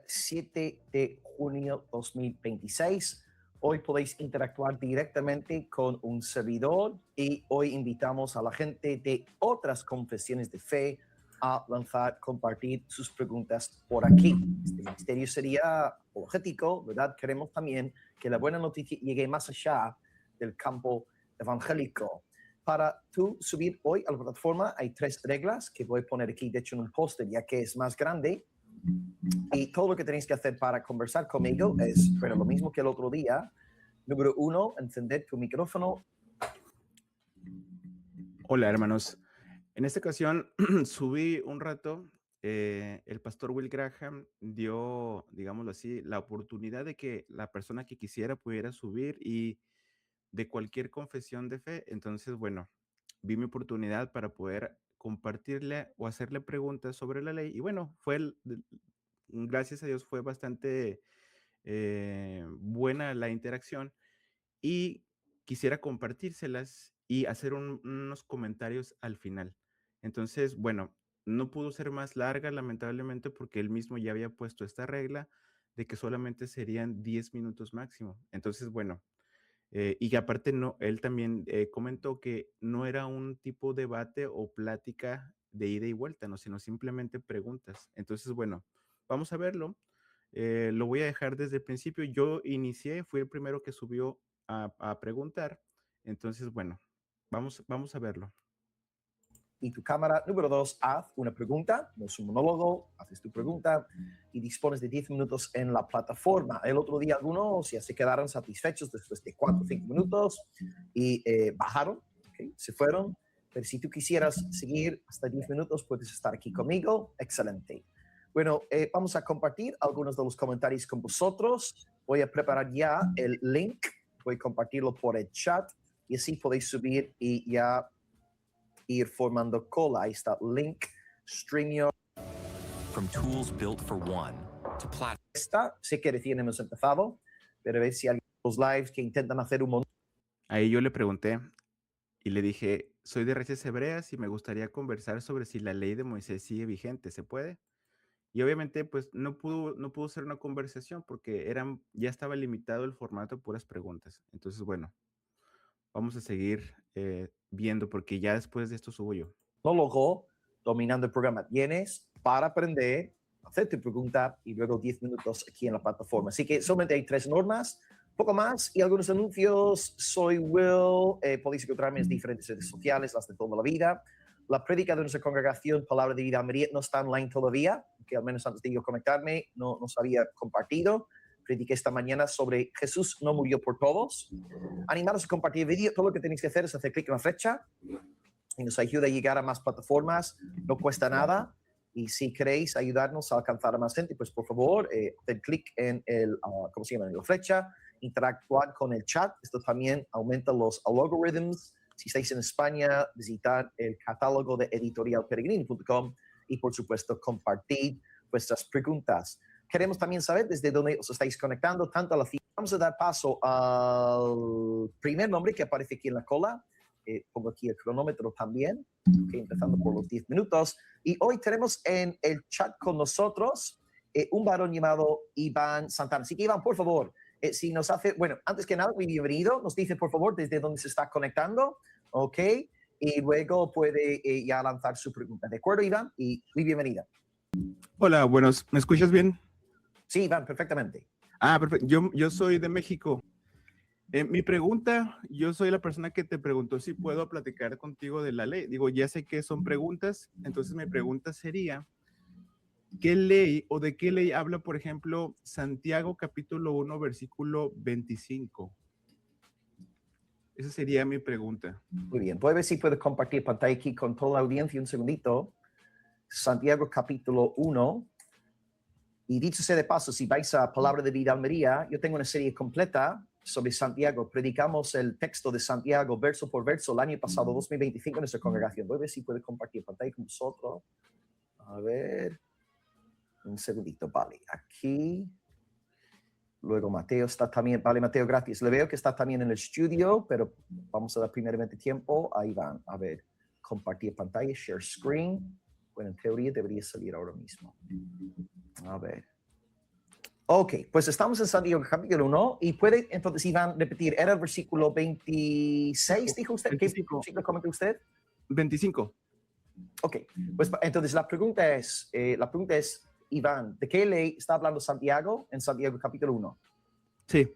7 de junio 2026. Hoy podéis interactuar directamente con un servidor y hoy invitamos a la gente de otras confesiones de fe a compartir sus preguntas por aquí. Este ministerio sería apologético, ¿verdad? Queremos también que la buena noticia llegue más allá del campo evangélico. Para tú subir hoy a la plataforma hay 3 reglas que voy a poner aquí, de hecho en un póster, ya que es más grande. Y todo lo que tenéis que hacer para conversar conmigo es, bueno, lo mismo que el otro día. Número 1, encender tu micrófono. Hola, hermanos. En esta ocasión subí un rato. El pastor Will Graham dio, digámoslo así, la oportunidad de que la persona que quisiera pudiera subir y de cualquier confesión de fe. Entonces, bueno, vi mi oportunidad para poder compartirle o hacerle preguntas sobre la ley. Y bueno, gracias a Dios fue bastante buena la interacción y quisiera compartírselas y hacer unos comentarios al final. Entonces, bueno, no pudo ser más larga, lamentablemente, porque él mismo ya había puesto esta regla de que solamente serían 10 minutos máximo. Entonces, bueno, y que aparte no, él también comentó que no era un tipo de debate o plática de ida y vuelta, ¿no? Sino simplemente preguntas. Entonces, bueno, vamos a verlo. Lo voy a dejar desde el principio. Yo inicié, fui el primero que subió a preguntar. Entonces, bueno, vamos a verlo. Y tu cámara. Número 2, haz una pregunta, no es un monólogo, haces tu pregunta y dispones de 10 minutos en la plataforma. El otro día algunos ya se quedaron satisfechos después de 4 o 5 minutos y bajaron, ¿okay? Se fueron. Pero si tú quisieras seguir hasta 10 minutos, puedes estar aquí conmigo. Excelente. Bueno, vamos a compartir algunos de los comentarios con vosotros. Voy a preparar ya el link, voy a compartirlo por el chat y así podéis subir y ya ir formando cola. Ahí está link, StreamYard. From tools built for one to platforms. Sé que recién hemos empezado, pero a ver si alguien de los lives que intentan hacer un montón. Ahí yo le pregunté y le dije, soy de raíces hebreas y me gustaría conversar sobre si la ley de Moisés sigue vigente, ¿se puede? Y obviamente, pues no pudo ser una conversación porque ya estaba limitado el formato de puras preguntas. Entonces, bueno, vamos a seguir viendo porque ya después de esto subo yo. Monólogo, dominando el programa. Tienes para aprender, hacer tu pregunta y luego 10 minutos aquí en la plataforma. Así que solamente hay 3 normas, poco más y algunos anuncios. Soy Will, podéis encontrarme en diferentes redes sociales, las de toda la vida. La prédica de nuestra congregación, Palabra de Vida Almería, no está online todavía, que al menos antes de yo conectarme no nos había compartido. Prediqué esta mañana sobre Jesús no murió por todos. Animaros a compartir el vídeo. Todo lo que tenéis que hacer es hacer clic en la flecha y nos ayuda a llegar a más plataformas. No cuesta nada. Y si queréis ayudarnos a alcanzar a más gente, pues por favor, haced clic en ¿cómo se llama? En la flecha, interactuar con el chat. Esto también aumenta los algoritmos. Si estáis en España, visitar el catálogo de editorialperegrino.com y, por supuesto, compartir vuestras preguntas. Queremos también saber desde dónde os estáis conectando, tanto a la cita. Vamos a dar paso al primer nombre que aparece aquí en la cola. Pongo aquí el cronómetro también, okay, empezando por los 10 minutos. Y hoy tenemos en el chat con nosotros un varón llamado Iván Santana. Así que, Iván, por favor, si nos hace, bueno, antes que nada, muy bienvenido. Nos dice, por favor, desde dónde se está conectando, ¿ok? Y luego puede ya lanzar su pregunta. ¿De acuerdo, Iván? Y muy bienvenida. Hola, buenos, ¿me escuchas bien? Sí, Iván, perfectamente. Perfecto. Yo soy de México. Mi pregunta, yo soy la persona que te preguntó si puedo platicar contigo de la ley. Digo, ya sé que son preguntas, entonces mi pregunta sería, ¿qué ley o de qué ley habla, por ejemplo, Santiago capítulo 1, versículo 25? Esa sería mi pregunta. Muy bien, voy a ver si puedo compartir pantalla aquí con toda la audiencia un segundito. Santiago capítulo 1. Y dicho sea de paso, si vais a Palabra de Vida Almería, yo tengo una serie completa sobre Santiago. Predicamos el texto de Santiago verso por verso el año pasado, 2025, en nuestra congregación. Voy a ver si puedo compartir pantalla con vosotros. A ver. Un segundito, vale. Aquí. Luego Mateo está también. Vale, Mateo, gracias. Le veo que está también en el estudio, pero vamos a dar primeramente tiempo. Ahí van. A ver. Compartir pantalla, share screen. Bueno, en teoría debería salir ahora mismo. A ver. Ok, pues estamos en Santiago capítulo 1 y puede entonces Iván repetir, era el versículo 26, dijo usted. 25. ¿Qué versículo comentó usted? 25. Ok, pues entonces la pregunta es, Iván, ¿de qué ley está hablando Santiago en Santiago capítulo 1? Sí.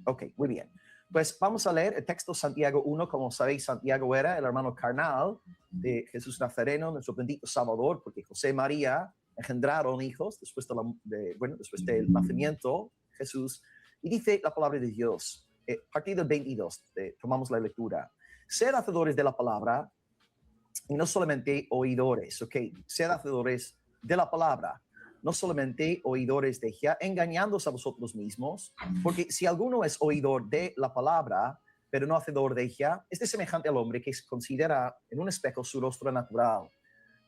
Ok, muy bien. Pues vamos a leer el texto Santiago 1. Como sabéis, Santiago era el hermano carnal de Jesús Nazareno, nuestro bendito Salvador, porque José y María engendraron hijos después, después del nacimiento de Jesús. Y dice la palabra de Dios, partido del 22, tomamos la lectura. Sed hacedores de la palabra y no solamente oidores, ¿ok? Sed hacedores de la palabra, no solamente oidores de ella, engañándose a vosotros mismos, porque si alguno es oidor de la palabra, pero no hacedor de ella, es semejante al hombre que se considera en un espejo su rostro natural,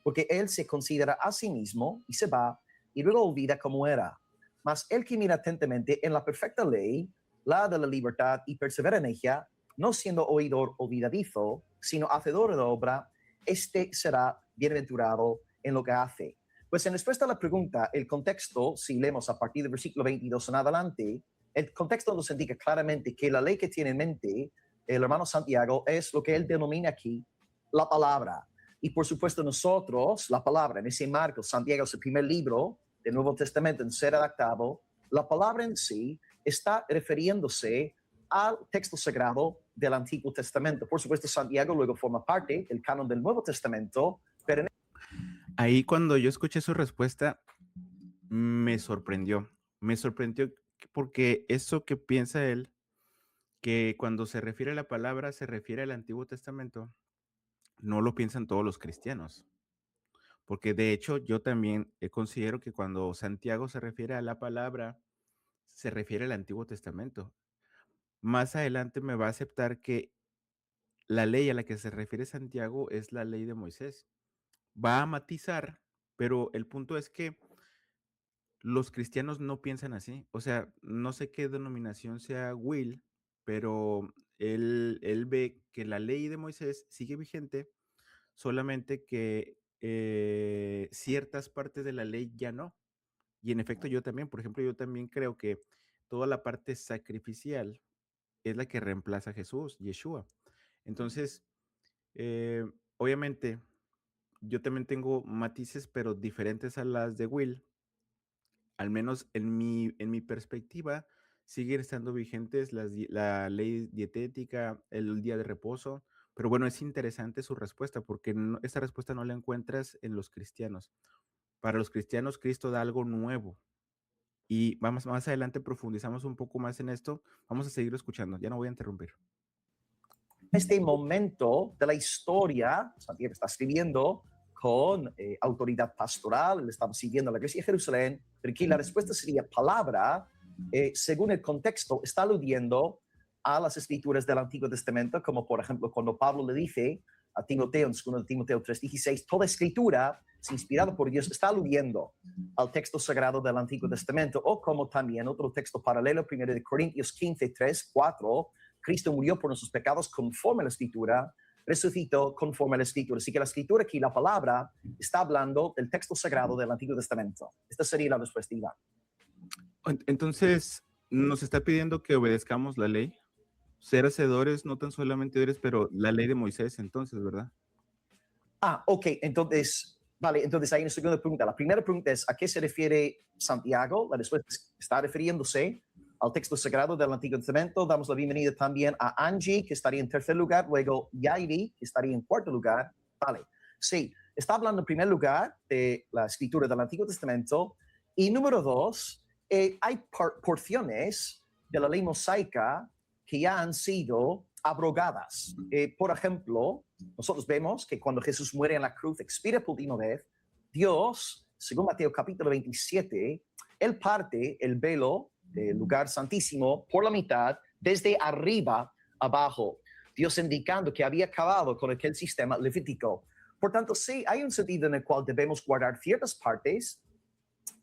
porque él se considera a sí mismo y se va y luego olvida cómo era. Mas el que mira atentamente en la perfecta ley, la de la libertad, y persevera en ella, no siendo oidor olvidadizo, sino hacedor de la obra, este será bienaventurado en lo que hace. Pues en respuesta a la pregunta, el contexto, si leemos a partir del versículo 22 en adelante, el contexto nos indica claramente que la ley que tiene en mente el hermano Santiago es lo que él denomina aquí la palabra. Y por supuesto nosotros, la palabra, en ese marco, Santiago es el primer libro del Nuevo Testamento en ser redactado, la palabra en sí está refiriéndose al texto sagrado del Antiguo Testamento. Por supuesto, Santiago luego forma parte del canon del Nuevo Testamento, pero Ahí cuando yo escuché su respuesta, me sorprendió. Me sorprendió porque eso que piensa él, que cuando se refiere a la palabra, se refiere al Antiguo Testamento, no lo piensan todos los cristianos. Porque de hecho yo también considero que cuando Santiago se refiere a la palabra, se refiere al Antiguo Testamento. Más adelante me va a aceptar que la ley a la que se refiere Santiago es la ley de Moisés. Va a matizar, pero el punto es que los cristianos no piensan así. O sea, no sé qué denominación sea Will, pero él ve que la ley de Moisés sigue vigente, solamente que ciertas partes de la ley ya no. Y en efecto, yo también, por ejemplo, yo también creo que toda la parte sacrificial es la que reemplaza a Jesús, Yeshua. Entonces, obviamente, yo también tengo matices, pero diferentes a las de Will. Al menos en mi perspectiva, siguen estando vigentes la ley dietética, el día de reposo, pero bueno, es interesante su respuesta porque esta respuesta no la encuentras en los cristianos. Para los cristianos, Cristo da algo nuevo. Y vamos, más adelante profundizamos un poco más en esto. Vamos a seguir escuchando. Ya no voy a interrumpir. este momento de la historia, Santiago está escribiendo con autoridad pastoral, le estamos siguiendo a la iglesia de Jerusalén, pero aquí la respuesta sería palabra, según el contexto, está aludiendo a las escrituras del Antiguo Testamento, como por ejemplo cuando Pablo le dice a Timoteo, en 2 Timoteo 3:16, toda escritura es inspirada por Dios, está aludiendo al texto sagrado del Antiguo Testamento, o como también otro texto paralelo, 1 Corintios 15:3-4, Cristo murió por nuestros pecados conforme a la Escritura, resucitó conforme a la Escritura. Así que la Escritura aquí, la palabra, está hablando del texto sagrado del Antiguo Testamento. Esta sería la respuesta, Iván. Entonces, nos está pidiendo que obedezcamos la ley. Ser hacedores, no tan solamente oidores, pero la ley de Moisés, entonces, ¿verdad? Ok, entonces, vale, entonces hay una segunda pregunta. La primera pregunta es, ¿a qué se refiere Santiago? La respuesta está refiriéndose al texto sagrado del Antiguo Testamento. Damos la bienvenida también a Angie, que estaría en tercer lugar, luego Yairi, que estaría en cuarto lugar. Vale, sí, está hablando en primer lugar de la escritura del Antiguo Testamento. Y número dos, hay porciones de la ley mosaica que ya han sido abrogadas. Por ejemplo, nosotros vemos que cuando Jesús muere en la cruz, expira por última vez, Dios, según Mateo capítulo 27, él parte el velo del lugar santísimo por la mitad, desde arriba abajo, Dios indicando que había acabado con aquel sistema levítico. Por tanto, sí, hay un sentido en el cual debemos guardar ciertas partes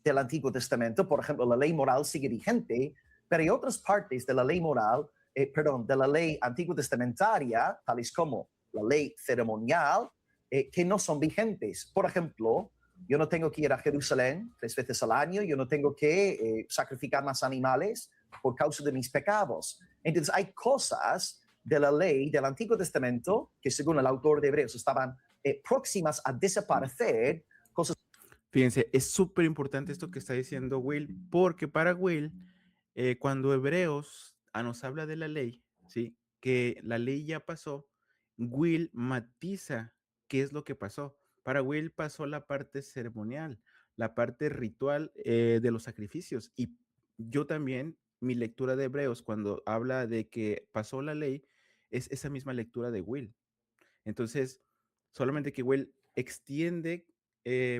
del Antiguo Testamento. Por ejemplo, la ley moral sigue vigente, pero hay otras partes de la ley moral, de la ley antiguo testamentaria, tales como la ley ceremonial, que no son vigentes. Por ejemplo, yo no tengo que ir a Jerusalén 3 veces al año, yo no tengo que sacrificar más animales por causa de mis pecados. Entonces hay cosas de la ley del Antiguo Testamento que según el autor de Hebreos estaban próximas a desaparecer, cosas. Fíjense, es súper importante esto que está diciendo Will, porque para Will, cuando Hebreos nos habla de la ley, ¿sí? Que la ley ya pasó, Will matiza qué es lo que pasó. Para Will pasó la parte ceremonial, la parte ritual de los sacrificios. Y yo también, mi lectura de Hebreos, cuando habla de que pasó la ley, es esa misma lectura de Will. Entonces, solamente que Will extiende,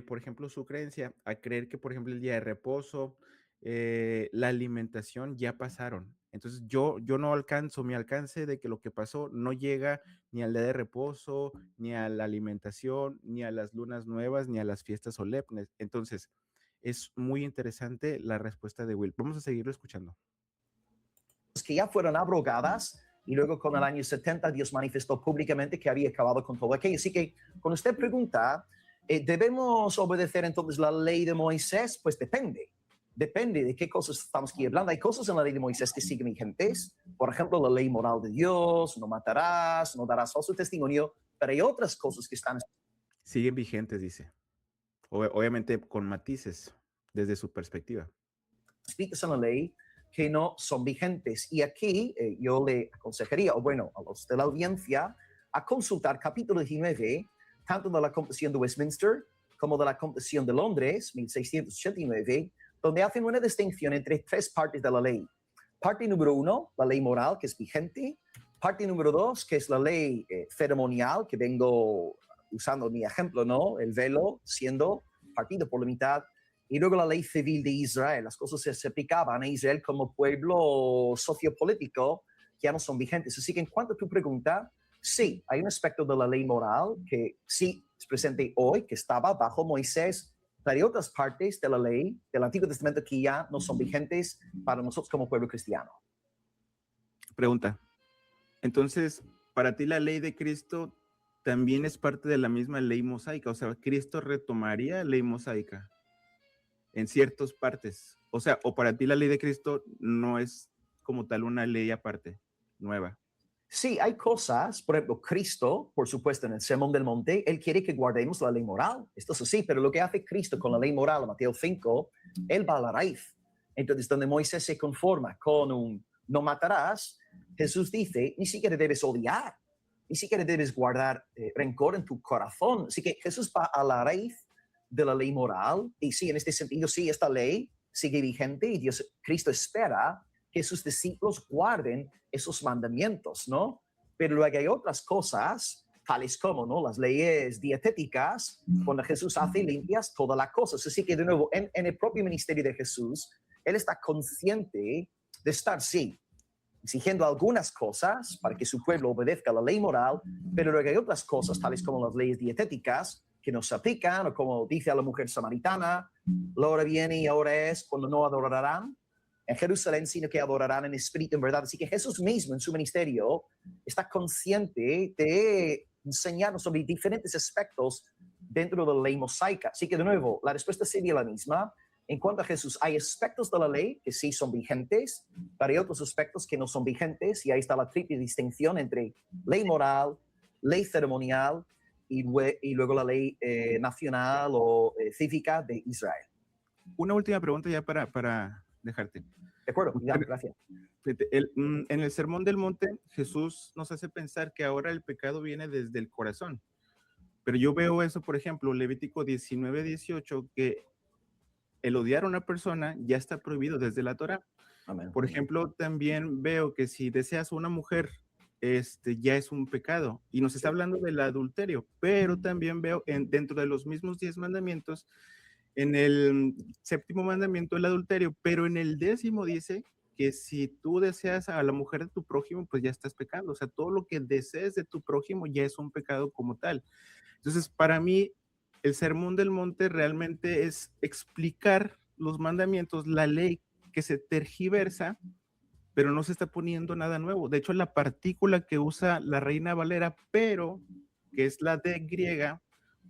por ejemplo, su creencia a creer que, por ejemplo, el día de reposo, la alimentación ya pasaron. Entonces, yo no alcanzo, mi alcance de que lo que pasó no llega ni al día de reposo, ni a la alimentación, ni a las lunas nuevas, ni a las fiestas solemnes. Entonces, es muy interesante la respuesta de Will. Vamos a seguirlo escuchando. Que ya fueron abrogadas y luego con el año 70 Dios manifestó públicamente que había acabado con todo aquello. Así que cuando usted pregunta, ¿debemos obedecer entonces la ley de Moisés? Pues depende. Depende de qué cosas estamos aquí hablando. Hay cosas en la ley de Moisés que siguen vigentes. Por ejemplo, la ley moral de Dios, no matarás, no darás falso testimonio, pero hay otras cosas que están Siguen vigentes, dice. Obviamente con matices desde su perspectiva. escritas en la ley que no son vigentes. Y aquí yo le aconsejaría, o bueno, a los de la audiencia, a consultar capítulo 19, tanto de la Confesión de Westminster como de la Confesión de Londres, 1689, donde hacen una distinción entre 3 partes de la ley. Parte número 1, la ley moral, que es vigente. Parte número 2, que es la ley ceremonial, que vengo usando mi ejemplo, ¿no? El velo siendo partido por la mitad. Y luego la ley civil de Israel. Las cosas se aplicaban a Israel como pueblo sociopolítico que ya no son vigentes. Así que en cuanto a tu pregunta, sí, hay un aspecto de la ley moral que sí es presente hoy, que estaba bajo Moisés, pero hay otras partes de la ley del Antiguo Testamento que ya no son vigentes para nosotros como pueblo cristiano. Pregunta. Entonces, para ti la ley de Cristo también es parte de la misma ley mosaica. O sea, Cristo retomaría ley mosaica en ciertas partes. O sea, o para ti la ley de Cristo no es como tal una ley aparte, nueva. Sí, hay cosas, por ejemplo, Cristo, por supuesto, en el Sermón del Monte, Él quiere que guardemos la ley moral. Esto es así, pero lo que hace Cristo con la ley moral, en Mateo 5, Él va a la raíz. Entonces, donde Moisés se conforma con un no matarás, Jesús dice, ni siquiera debes odiar, ni siquiera debes guardar rencor en tu corazón. Así que Jesús va a la raíz de la ley moral, y sí, en este sentido, sí, esta ley sigue vigente y Cristo espera que sus discípulos guarden esos mandamientos, ¿no? Pero luego hay otras cosas, tales como, ¿no? Las leyes dietéticas, cuando Jesús hace limpias todas las cosas. Así que, de nuevo, en el propio ministerio de Jesús, Él está consciente de estar, sí, exigiendo algunas cosas para que su pueblo obedezca la ley moral, pero luego hay otras cosas, tales como las leyes dietéticas, que no se aplican, o como dice a la mujer samaritana, la hora viene y ahora es cuando no adorarán en Jerusalén, sino que adorarán en espíritu, en verdad. Así que Jesús mismo en su ministerio está consciente de enseñarnos sobre diferentes aspectos dentro de la ley mosaica. Así que, de nuevo, la respuesta sería la misma. En cuanto a Jesús, hay aspectos de la ley que sí son vigentes, pero hay otros aspectos que no son vigentes, y ahí está la triple distinción entre ley moral, ley ceremonial y luego la ley nacional o cívica de Israel. Una última pregunta ya para dejarte. De acuerdo, ya, gracias. En el Sermón del Monte, Jesús nos hace pensar que ahora el pecado viene desde el corazón. Pero yo veo eso, por ejemplo, Levítico 19:18, que el odiar a una persona ya está prohibido desde la Torá. Amén. Por ejemplo, también veo que si deseas a una mujer, ya es un pecado. Y nos está hablando del adulterio, pero también veo dentro de los mismos 10 mandamientos, en el 7º mandamiento el adulterio, pero en el 10º dice que si tú deseas a la mujer de tu prójimo, pues ya estás pecando. O sea, todo lo que desees de tu prójimo ya es un pecado como tal. Entonces, para mí, el Sermón del Monte realmente es explicar los mandamientos, la ley que se tergiversa, pero no se está poniendo nada nuevo. De hecho, la partícula que usa la Reina Valera, pero que es la D griega,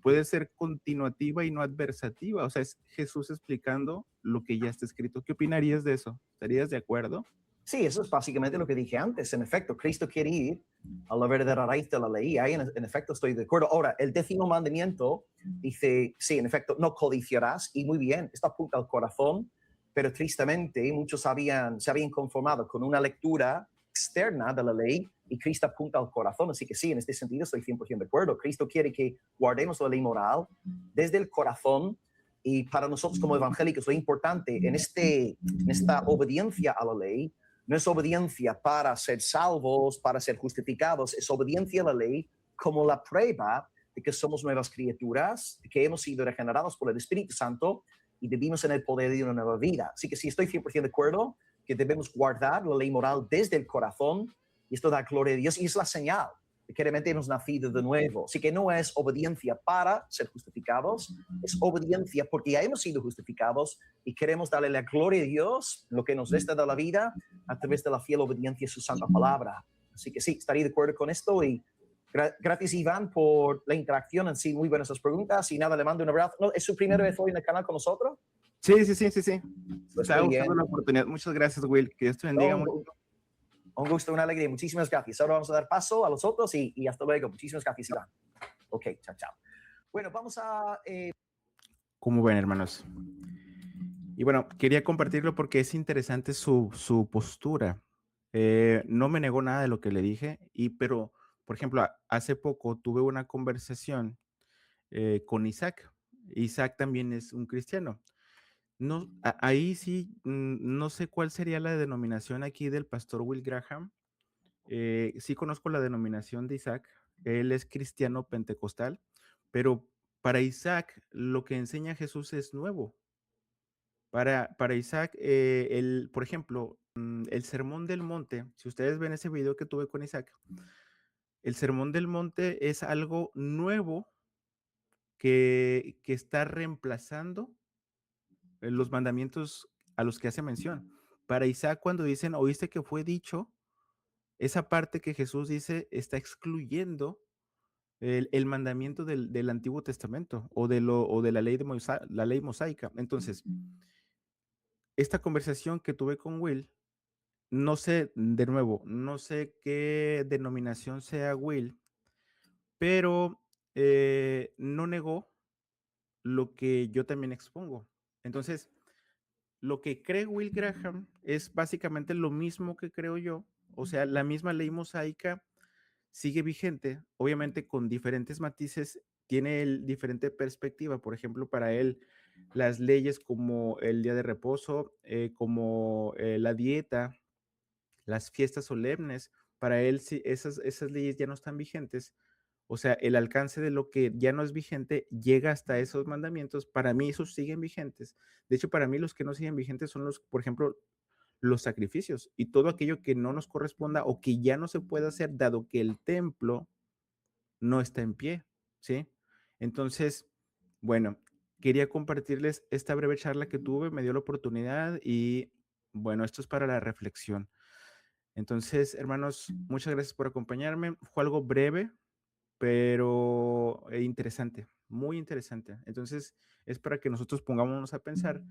puede ser continuativa y no adversativa. O sea, es Jesús explicando lo que ya está escrito. ¿Qué opinarías de eso? ¿Estarías de acuerdo? Sí, eso es básicamente lo que dije antes. En efecto, Cristo quiere ir a la verdadera raíz de la ley. Ahí en efecto estoy de acuerdo. Ahora, el 10º mandamiento dice, sí, en efecto, no codiciarás. Y muy bien, esto apunta al corazón, pero tristemente muchos se habían conformado con una lectura externa de la ley y Cristo apunta al corazón. Así que sí, en este sentido estoy 100% de acuerdo. Cristo quiere que guardemos la ley moral desde el corazón. Y para nosotros como evangélicos, lo importante en esta obediencia a la ley no es obediencia para ser salvos, para ser justificados, es obediencia a la ley como la prueba de que somos nuevas criaturas, de que hemos sido regenerados por el Espíritu Santo y vivimos en el poder de una nueva vida. Así que sí, estoy 100% de acuerdo que debemos guardar la ley moral desde el corazón y esto da gloria a Dios y es la señal de que realmente hemos nacido de nuevo. Así que no es obediencia para ser justificados, es obediencia porque ya hemos sido justificados y queremos darle la gloria a Dios, lo que nos resta de la vida, a través de la fiel obediencia a su santa palabra. Así que sí, estaría de acuerdo con esto y gracias Iván por la interacción en sí, muy buenas las preguntas y nada, le mando un abrazo. ¿No, ¿es su primera vez hoy en el canal con nosotros? Sí. Pues Estaba muy bien. buscando la oportunidad. Muchas gracias, Will. Que Dios te bendiga mucho. Un gusto, una alegría. Muchísimas gracias. Ahora vamos a dar paso a los otros y hasta luego. Muchísimas gracias, Iván. Ok, chao. Bueno, vamos a... ¿Cómo ven, hermanos? Y bueno, quería compartirlo porque es interesante su postura. No me negó nada de lo que le dije, pero, por ejemplo, hace poco tuve una conversación con Isaac. Isaac también es un cristiano. No, ahí sí, no sé cuál sería la denominación aquí del pastor Will Graham. Sí conozco la denominación de Isaac. Él es cristiano pentecostal, pero para Isaac lo que enseña Jesús es nuevo. Para Isaac, por ejemplo, el Sermón del Monte, si ustedes ven ese video que tuve con Isaac, el Sermón del Monte es algo nuevo que está reemplazando los mandamientos a los que hace mención. Para Isaac, cuando dicen, oíste que fue dicho, esa parte que Jesús dice está excluyendo el mandamiento del Antiguo Testamento o de la ley mosaica. Entonces, esta conversación que tuve con Will, no sé, de nuevo, no sé qué denominación sea Will, pero no negó lo que yo también expongo. Entonces, lo que cree Will Graham es básicamente lo mismo que creo yo, o sea, la misma ley mosaica sigue vigente, obviamente con diferentes matices, tiene diferente perspectiva. Por ejemplo, para él, las leyes como el día de reposo, como la dieta, las fiestas solemnes, para él sí, esas leyes ya no están vigentes. O sea, el alcance de lo que ya no es vigente llega hasta esos mandamientos. Para mí esos siguen vigentes. De hecho, para mí los que no siguen vigentes son por ejemplo, los sacrificios y todo aquello que no nos corresponda o que ya no se puede hacer dado que el templo no está en pie, ¿sí? Entonces, bueno, quería compartirles esta breve charla que tuve, me dio la oportunidad y bueno, esto es para la reflexión. Entonces, hermanos, muchas gracias por acompañarme. Fue algo breve, pero interesante, muy interesante. Entonces, es para que nosotros pongámonos a pensar.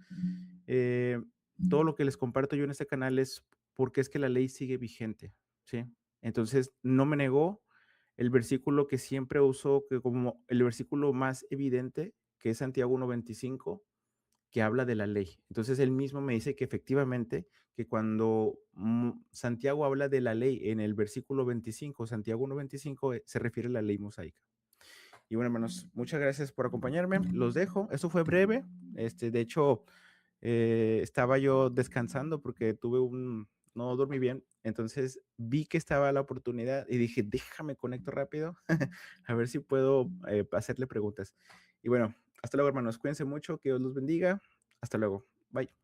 Todo lo que les comparto yo en este canal es porque es que la ley sigue vigente, ¿sí? Entonces, no me negó el versículo que siempre uso que como el versículo más evidente, que es Santiago 1:25, que habla de la ley. Entonces, él mismo me dice que efectivamente, que cuando Santiago habla de la ley en el versículo 25, Santiago 1:25, se refiere a la ley mosaica. Y bueno, hermanos, muchas gracias por acompañarme. Los dejo. Eso fue breve. De hecho, estaba yo descansando porque no dormí bien. Entonces vi que estaba la oportunidad y dije, déjame conecto rápido a ver si puedo hacerle preguntas. Y bueno, hasta luego, hermanos. Cuídense mucho. Que Dios los bendiga. Hasta luego. Bye.